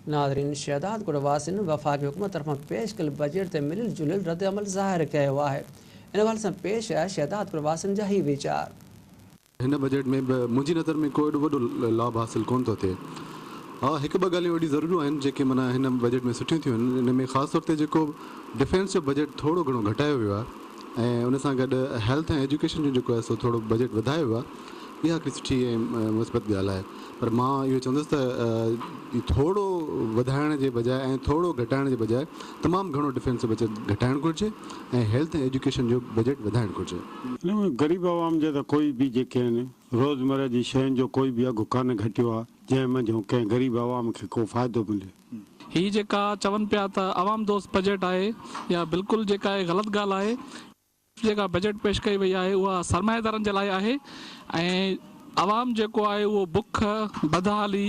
नाज़रीन, शहदादपुर वासिन वफ़ाक़ी हुकूमत तरफ़ां पेश कल बजट ते मिलियल जुलियल रद्द अमल ज़ाहिर कयो आहे। इन हवाले सां पेश आहे शहदादपुर वासिन जा ही वीचार। हिन बजट में मुंहिंजी नज़र में कोई वॾो लाभ हासिल कोन थो थिए। हाँ, हिकु ॿ ॻाल्हियूं वॾी ज़रूरियूं आहिनि जेके माना हिन बजट में सुठियूं थियूं आहिनि। हिन में ख़ासि तौर ते जेको डिफेंस जो बजट थोरो घणो घटायो वियो आहे ऐं उन सां गॾु हेल्थ ऐं एजुकेशन जो जेको आहे सो थोरो बजट वधायो वियो आहे। इहा हिकिड़ी सुठी ऐं मुस्बत ॻाल्हि आहे। पर मां इहो चवंदुसि त थोरो वधाइण जे बजाए ऐं थोरो घटाइण जे बजाए तमामु घणो डिफेंस जो बजट घटाइणु घुरिजे ऐं हेल्थ ऐं एजुकेशन जो बजट वधाइणु घुरिजे। ग़रीब आवाम जे त कोई बि जेके आहिनि रोज़मर्रा जी शयुनि जो कोई बि अघु कान घटियो आहे जंहिं जो कंहिं ग़रीब आवाम खे को फ़ाइदो मिले। ही जेका चवनि पिया त आवाम दोस्त बजट आहे या बिल्कुलु जेका आहे ग़लति ॻाल्हि आहे। जेका बजट पेश कई वई आहे उहा सरमाएदारनि जे लाइ आहे ऐं आवाम जेको आहे उहो बुख बदहाली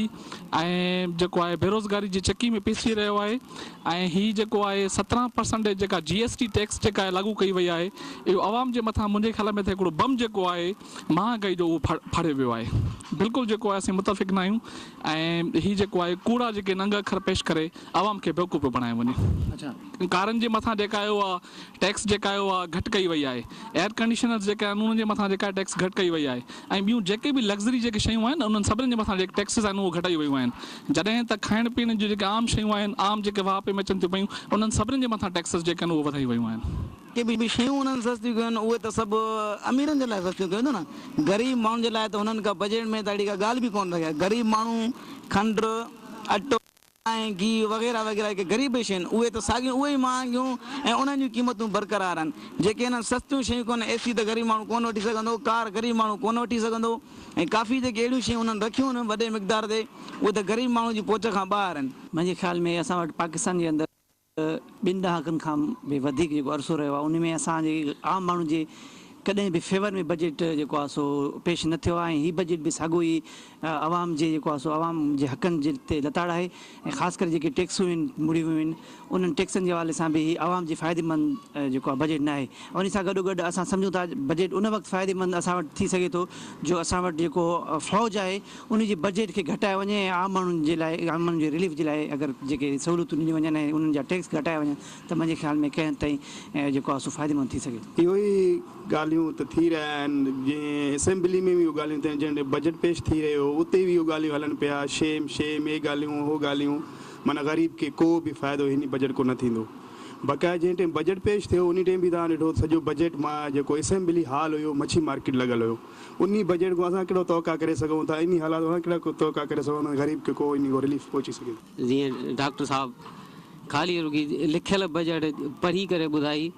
ऐं जेको आहे बेरोज़गारी जी चकी में पिसी रहियो आहे ऐं हीअ जेको आहे 17% जेका GST टैक्स जेका आहे लागू कई वई आहे इहो आवाम जे मथां मुंहिंजे ख़्याल में त हिकिड़ो बम जेको आहे महांगाई जो उहो फाड़े वियो आहे। बिल्कुलु जेको आहे असीं मुतफ़िक़ न आहियूं ऐं हीअ जेको आहे कूड़ा जेके नंग अखर पेश करे आवाम खे बेवकूफ़ पियो बणाए वञे। अच्छा, कारनि जे मथां जेका आहे उहा टैक्स जेका आहे उहा घटि कई वई आहे। एयर कंडीशनर्स जेका आहिनि उन्हनि जे मथां जेका टैक्स घटि कई वई आहे ऐं ॿियूं जेके बि लग्ज़री जेके शयूं आहिनि उन्हनि सभिनी जे मथां जेके टैक्सिस आहिनि उहे घटाई वियूं आहिनि। जॾहिं त खाइण पीअण जूं जेके आम शयूं आहिनि आम जेके वाह पे में अचनि थियूं पियूं उन्हनि सभिनी जे मथां टैक्सिस जेके आहिनि उहे वधाई वियूं आहिनि। के बि शयूं उन्हनि सस्तियूं कयूं आहिनि उहे त सभु अमीरनि जे लाइ सस्तियूं कयूं न। ग़रीब माण्हुनि जे लाइ त हुननि खां बजट में त अहिड़ी का ॻाल्हि बि कोन रखी आहे। ग़रीब माण्हू खंड अटो ऐं गिहु वग़ैरह वग़ैरह के ग़रीब शयूं उहे त साॻियूं उहे ई महांगियूं ऐं उन्हनि जूं क़ीमतूं बरक़रार आहिनि। जेके हिन सस्तियूं शयूं कोन AC त ग़रीब माण्हू कोन वठी सघंदो, कार ग़रीब माण्हू कोन वठी सघंदो ऐं काफ़ी जेके अहिड़ियूं शयूं उन्हनि रखियूं आहिनि वॾे मिक़दार ते उहे त ग़रीब माण्हू जी पहुच खां ॿाहिरि आहिनि। मुंहिंजे ख़्याल में असां वटि पाकिस्तान जे अंदरि 2 ॾहाकनि खां बि वधीक जेको अरसो रहियो आहे उन में असांजे आम माण्हू जे कॾहिं बि फेवर में बजट जेको आहे सो पेश न थियो आहे ऐं हीअ बजट बि साॻियो ई आवाम जे जेको आहे सो आवाम जे हक़नि जे ते लताड़ आहे ऐं ख़ासि करे जेके टैक्सूं आहिनि मुड़ियूं आहिनि उन्हनि टैक्सनि जे हवाले सां बि आवाम जे फ़ाइदेमंद जेको आहे बजट न आहे। उन सां गॾोगॾु असां सम्झूं था बजट उन वक़्तु फ़ाइदेमंद असां वटि थी सघे थो जो असां वटि जेको फ़ौज आहे उन जे बजट खे घटाए वञे ऐं आम माण्हुनि जे लाइ आम माण्हुनि जे रिलीफ जे लाइ अगरि जेके सहूलियतूं ॾिनियूं वञनि ऐं उन्हनि जा टैक्स घटाए वञनि त मुंहिंजे ख़्याल में कंहिं ताईं जेको आहे सो फ़ाइदेमंद थी सघे। इहो ई ॻाल्हियूं त थी रहिया आहिनि जीअं असेंबली में बि इहो ॻाल्हियूं थियूं जंहिं बजट पेश थी रहियो उते बि इहो ॻाल्हियूं हलनि पिया शेम इहे ॻाल्हियूं उहो ॻाल्हियूं माना ग़रीब खे को बि फ़ाइदो हिन बजट को न थींदो। बक़ाया जंहिं टाइम बजट पेश थियो उन टाइम बि तव्हां ॾिठो सॼो बजट मां जेको असेंबली हॉल हुयो मच्छी मार्केट लॻल हुयो। उन बजट को असां कहिड़ो तवका करे सघूं था इन हालात असां कहिड़ा तवका करे सघूं था ग़रीब खे को इन को रिलीफ पहुची सघे। जीअं डॉक्टर साहब ख़ाली रुगी लिखियल बजट पढ़ी करे ॿुधाई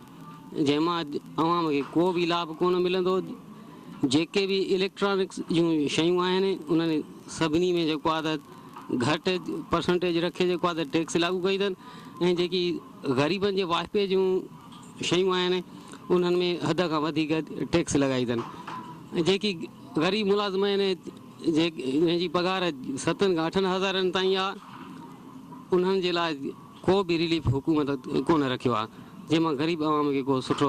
जंहिंमां अवाम खे को बि लाभ कोन मिलंदो। जेके बि इलेक्ट्रॉनिक्स जूं शयूं आहिनि उन्हनि सभिनी में जेको आहे त घटि परसेंटेज रखे जेको आहे त टैक्स लागू कई अथनि ऐं जेकी ग़रीबनि जे वाइपे जूं शयूं आहिनि उन्हनि में हद खां वधीक टैक्स लॻाई अथनि। जेकी ग़रीब मुलाज़िम आहिनि जंहिंजी पघार 7 खां 8 हज़ारनि ताईं आहे उन्हनि जे लाइ को बि रिलीफ हुकूमत कोन रखियो आहे जंहिंमां ग़रीब आवाम खे को सुठो